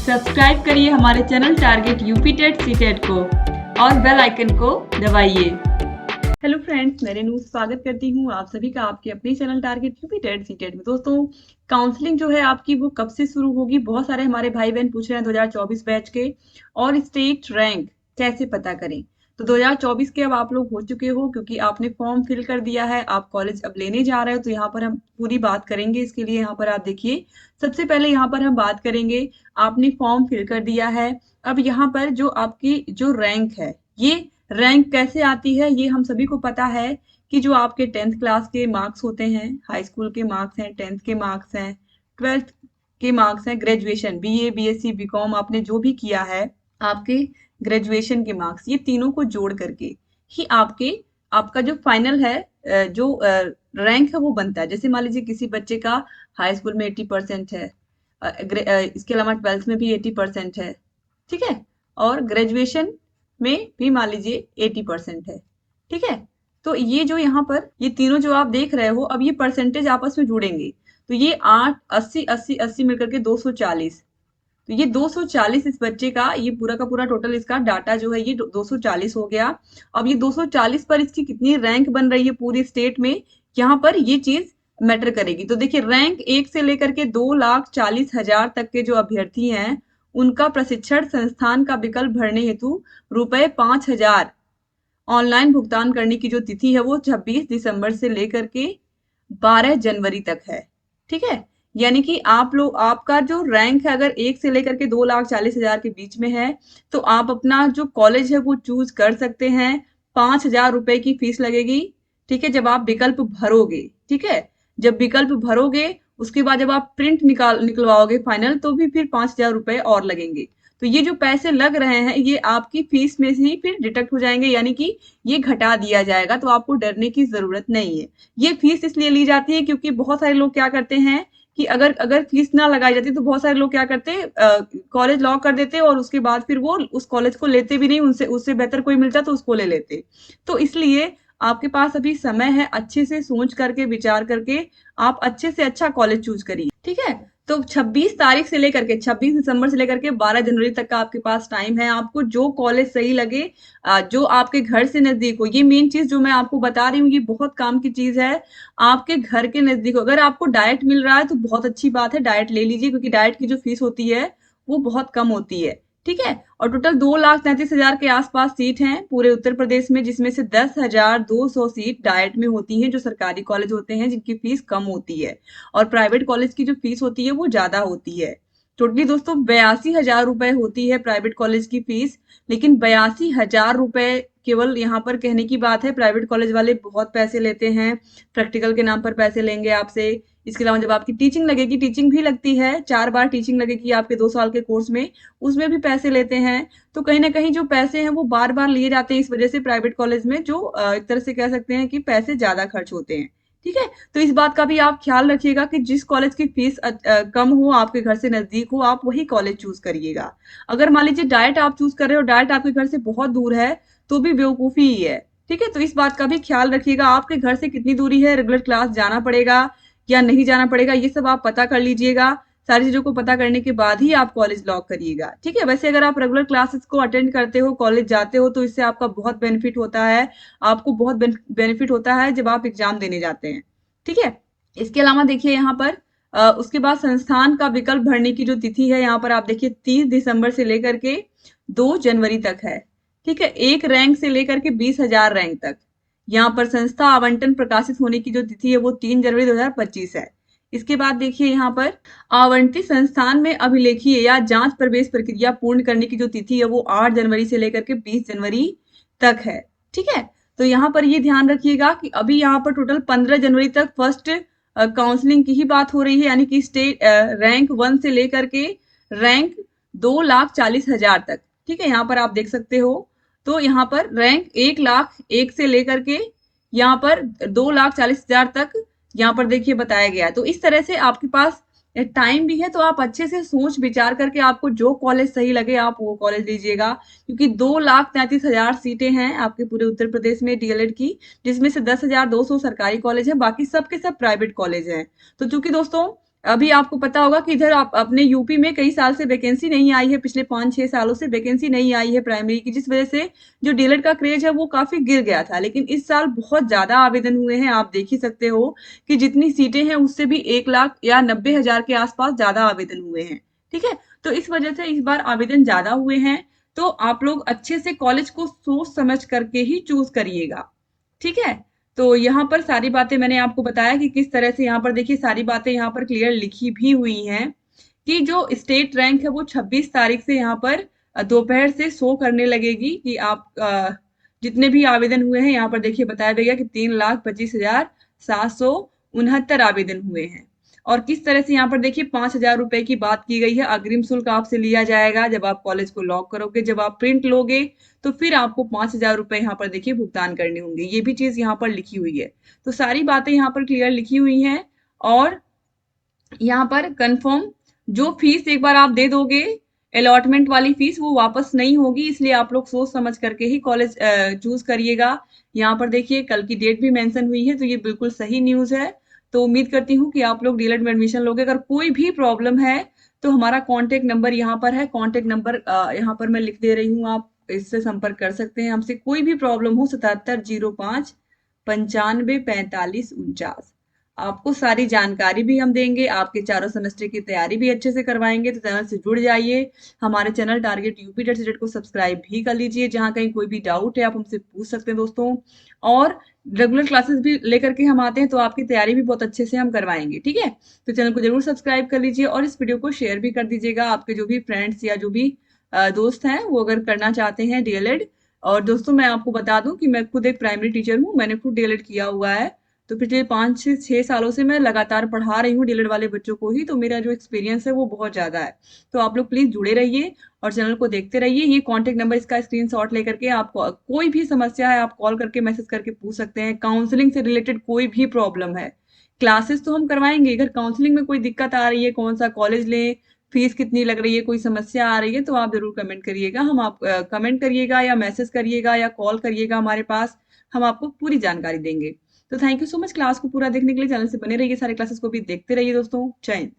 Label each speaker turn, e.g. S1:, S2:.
S1: Subscribe करिए हमारे channel target UP TET CTET को और बेल आइकन को दबाइए। हेलो फ्रेंड्स, मैं रेनू स्वागत करती हूँ आप सभी का आपके अपने channel target UP TET CTET में। दोस्तों, काउंसलिंग जो है आपकी वो कब से शुरू होगी? बहुत सारे हमारे भाई बहन पूछ रहे हैं 2024 बैच के, और स्टेट रैंक कैसे पता करें। तो 2024 के अब आप लोग हो चुके हो, क्योंकि आपने फॉर्म फिल कर दिया है, आप कॉलेज अब लेने जा रहे हो। तो यहाँ पर हम पूरी बात करेंगे। इसके लिए यहाँ पर आप देखिए, सबसे पहले यहाँ पर हम बात करेंगे, आपने फॉर्म फिल कर दिया है। अब यहाँ पर जो आपकी जो रैंक है, ये रैंक कैसे आती है ये हम सभी को पता है कि जो आपके 10th क्लास के मार्क्स होते हैं, हाई स्कूल के मार्क्स हैं, 10th के मार्क्स हैं, 12th के मार्क्स हैं, ग्रेजुएशन बीए बीएससी बीकॉम आपने जो भी किया है, आपके ग्रेजुएशन के मार्क्स, ये तीनों को जोड़ करके ही आपका जो फाइनल है, जो रैंक है वो बनता है। जैसे मान लीजिए किसी बच्चे का हाई स्कूल में 80% है, इसके अलावा 12th में भी 80% है, ठीक है, और ग्रेजुएशन में भी मान लीजिए 80% है, ठीक है। तो ये जो यहाँ पर ये तीनों जो आप देख रहे हो, अब ये परसेंटेज आपस में जुड़ेंगे, तो ये 8 80 80 80 मिलकर के 240। तो ये 240 इस बच्चे का, ये पूरा का पूरा टोटल इसका डाटा जो है ये 240 हो गया। अब ये 240 पर इसकी कितनी रैंक बन रही है पूरी स्टेट में, यहाँ पर ये चीज मैटर करेगी। तो देखिए, रैंक 1 से लेकर के 2,40,000 तक के जो अभ्यर्थी हैं, उनका प्रशिक्षण संस्थान का विकल्प भरने हेतु ₹5,000 ऑनलाइन भुगतान करने की जो तिथि है वो 26 दिसंबर से लेकर के 12 जनवरी तक है, ठीक है। यानी कि आप लोग, आपका जो रैंक है अगर 1 से लेकर के 2,40,000 के बीच में है, तो आप अपना जो कॉलेज है वो चूज कर सकते हैं। 5,000 रुपए की फीस लगेगी, ठीक है, जब आप विकल्प भरोगे, ठीक है। जब विकल्प भरोगे उसके बाद जब आप प्रिंट निकलवाओगे फाइनल, तो भी फिर 5,000 रुपए और लगेंगे। तो ये जो पैसे लग रहे हैं ये आपकी फीस में से ही फिर डिडक्ट हो जाएंगे, यानी कि ये घटा दिया जाएगा। तो आपको डरने की जरूरत नहीं है। ये फीस इसलिए ली जाती है क्योंकि बहुत सारे लोग क्या करते हैं कि अगर अगर फीस ना लगाई जाती तो बहुत सारे लोग क्या करते, कॉलेज लॉक कर देते और उसके बाद फिर वो उस कॉलेज को लेते भी नहीं, उनसे उससे बेहतर कोई मिलता तो उसको ले लेते। तो इसलिए आपके पास अभी समय है, अच्छे से सोच करके विचार करके आप अच्छे से अच्छा कॉलेज चूज करिए, ठीक है। तो 26 तारीख से लेकर के 26 दिसंबर से लेकर के 12 जनवरी तक का आपके पास टाइम है। आपको जो कॉलेज सही लगे, जो आपके घर से नजदीक हो, ये मेन चीज जो मैं आपको बता रही हूँ ये बहुत काम की चीज है। आपके घर के नजदीक हो, अगर आपको डाइट मिल रहा है तो बहुत अच्छी बात है, डाइट ले लीजिए, क्योंकि डाइट की जो फीस होती है वो बहुत कम होती है, ठीक है। और टोटल 2,33,000 के आसपास सीट हैं पूरे उत्तर प्रदेश में, जिसमें से 10,200 सीट डाइट में होती हैं, जो सरकारी कॉलेज होते हैं जिनकी फीस कम होती है, और प्राइवेट कॉलेज की जो फीस होती है वो ज्यादा होती है। टोटली दोस्तों 82,000 रुपए होती है प्राइवेट कॉलेज की फीस। लेकिन 82,000 रुपए केवल यहाँ पर कहने की बात है, प्राइवेट कॉलेज वाले बहुत पैसे लेते हैं, प्रैक्टिकल के नाम पर पैसे लेंगे आपसे। इसके अलावा जब आपकी टीचिंग लगेगी, टीचिंग भी लगती है, 4 बार टीचिंग लगेगी आपके 2 साल के कोर्स में, उसमें भी पैसे लेते हैं। तो कहीं ना कहीं जो पैसे हैं वो बार बार लिए जाते हैं, इस वजह से प्राइवेट कॉलेज में जो एक तरह से कह सकते हैं कि पैसे ज्यादा खर्च होते हैं, ठीक है। तो इस बात का भी आप ख्याल रखिएगा कि जिस कॉलेज की फीस कम हो, आपके घर से नजदीक हो, आप वही कॉलेज चूज करिएगा। अगर मान लीजिए डाइट आप चूज कर रहे हो, डाइट आपके घर से बहुत दूर है, तो भी बेवकूफी ही है, ठीक है। तो इस बात का भी ख्याल रखिएगा, आपके घर से कितनी दूरी है, रेगुलर क्लास जाना पड़ेगा या नहीं जाना पड़ेगा, ये सब आप पता कर लीजिएगा। सारी चीजों को पता करने के बाद ही आप कॉलेज लॉक करिएगा, ठीक है। वैसे अगर आप रेगुलर क्लासेस को अटेंड करते हो, कॉलेज जाते हो, तो इससे आपका बहुत बेनिफिट होता है। आपको बहुत बेनिफिट होता है जब आप एग्जाम देने जाते हैं, ठीक है। इसके अलावा देखिए यहाँ पर उसके बाद संस्थान का विकल्प भरने की जो तिथि है, यहाँ पर आप देखिए 30 दिसंबर से लेकर के 2 जनवरी तक है, ठीक है। एक रैंक से लेकर के 20,000 रैंक तक। यहाँ पर संस्था आवंटन प्रकाशित होने की जो तिथि है वो 3 जनवरी 2025 है। इसके बाद देखिए यहाँ पर आवंटित संस्थान में अभिलेखीय या जांच प्रवेश प्रक्रिया पूर्ण करने की जो तिथि है वो 8 जनवरी से लेकर के 20 जनवरी तक है, ठीक है। तो यहाँ पर ये ध्यान रखिएगा कि अभी यहाँ पर टोटल 15 जनवरी तक फर्स्ट काउंसलिंग की ही बात हो रही है, यानी कि स्टेट रैंक 1 से लेकर के रैंक 2,40,000 तक, ठीक है। यहाँ पर आप देख सकते हो, तो यहाँ पर रैंक 1,01,000 से लेकर के यहाँ पर 2,40,000 तक यहाँ पर देखिए बताया गया है। तो इस तरह से आपके पास टाइम भी है, तो आप अच्छे से सोच विचार करके आपको जो कॉलेज सही लगे आप वो कॉलेज लीजिएगा, क्योंकि 2,33,000 सीटें हैं आपके पूरे उत्तर प्रदेश में डीएलएड की, जिसमें से 10,200 सरकारी कॉलेज है, बाकी सब के सब प्राइवेट कॉलेज हैं। तो चूंकि दोस्तों अभी आपको पता होगा कि इधर आप अपने यूपी में कई साल से वैकेंसी नहीं आई है, पिछले 5-6 सालों से वैकेंसी नहीं आई है प्राइमरी की, जिस वजह से जो डीएलएड का क्रेज है वो काफी गिर गया था। लेकिन इस साल बहुत ज्यादा आवेदन हुए हैं, आप देख ही सकते हो कि जितनी सीटें हैं उससे भी 1 लाख या 90,000 के आसपास ज्यादा आवेदन हुए हैं। ठीक है, तो इस वजह से इस बार आवेदन ज्यादा हुए हैं। तो आप लोग अच्छे से कॉलेज को सोच समझ करके ही चूज करिएगा। ठीक है, तो यहाँ पर सारी बातें मैंने आपको बताया कि किस तरह से, यहाँ पर देखिए सारी बातें यहाँ पर क्लियर लिखी भी हुई हैं कि जो स्टेट रैंक है वो 26 तारीख से यहाँ पर दोपहर से शो करने लगेगी कि आप जितने भी आवेदन हुए हैं यहाँ पर देखिए बताया गया कि 3,25,769 आवेदन हुए हैं। और किस तरह से यहाँ पर देखिए 5,000 रुपए की बात की गई है, अग्रिम शुल्क आपसे लिया जाएगा जब आप कॉलेज को लॉक करोगे, जब आप प्रिंट लोगे तो फिर आपको 5,000 रुपए यहाँ पर देखिए भुगतान करने होंगे, ये भी चीज यहाँ पर लिखी हुई है। तो सारी बातें यहाँ पर क्लियर लिखी हुई हैं। और यहाँ पर कंफर्म जो फीस एक बार आप दे दोगे, अलॉटमेंट वाली फीस, वो वापस नहीं होगी, इसलिए आप लोग सोच समझ करके ही कॉलेज चूज करिएगा। यहाँ पर देखिए कल की डेट भी मेंशन हुई है, तो ये बिल्कुल सही न्यूज है। तो उम्मीद करती हूँ कि आप लोग डीएलएड में एडमिशन लोगे। अगर कोई भी प्रॉब्लम है तो हमारा कॉन्टेक्ट नंबर यहाँ पर है, कॉन्टेक्ट नंबर यहाँ पर मैं लिख दे रही हूँ, आप इससे संपर्क कर सकते हैं हमसे। कोई भी प्रॉब्लम हो 7705 95 45 49। आपको सारी जानकारी भी हम देंगे, आपके चारों सेमेस्टर की तैयारी भी अच्छे से करवाएंगे। तो चैनल से जुड़ जाइए, हमारे channel target UP TET CTET को सब्सक्राइब भी कर लीजिए। जहां कहीं कोई भी डाउट है आप हमसे पूछ सकते हैं दोस्तों। और रेगुलर क्लासेस भी लेकर के हम आते हैं, तो आपकी तैयारी भी बहुत अच्छे से हम करवाएंगे। ठीक है, तो चैनल को जरूर सब्सक्राइब कर लीजिए और इस वीडियो को शेयर भी कर दीजिएगा। आपके जो भी फ्रेंड्स या जो भी दोस्त हैं वो अगर करना चाहते हैं डीएलएड। और दोस्तों मैं आपको बता दूं कि मैं खुद एक प्राइमरी टीचर हूँ, मैंने खुद डीएलएड किया हुआ है। तो पिछले 5 से 6 सालों से मैं लगातार पढ़ा रही हूँ डीएलएड वाले बच्चों को ही, तो मेरा जो एक्सपीरियंस है वो बहुत ज्यादा है। तो आप लोग प्लीज जुड़े रहिए और चैनल को देखते रहिए। ये कॉन्टेक्ट नंबर, इसका स्क्रीनशॉट लेकर के आप कोई भी समस्या है आप कॉल करके मैसेज करके पूछ सकते हैं। काउंसलिंग से रिलेटेड कोई भी प्रॉब्लम है, क्लासेस तो हम करवाएंगे, अगर काउंसलिंग में कोई दिक्कत आ रही है, कौन सा कॉलेज लें, फीस कितनी लग रही है, कोई समस्या आ रही है, तो आप जरूर कमेंट करिएगा। हम आप कमेंट करिएगा या मैसेज करिएगा या कॉल करिएगा हमारे पास, हम आपको पूरी जानकारी देंगे। तो thank you so much class को पूरा देखने के लिए। चैनल से बने रहिए, सारे क्लासेस को भी देखते रहिए दोस्तों। जय हिंद।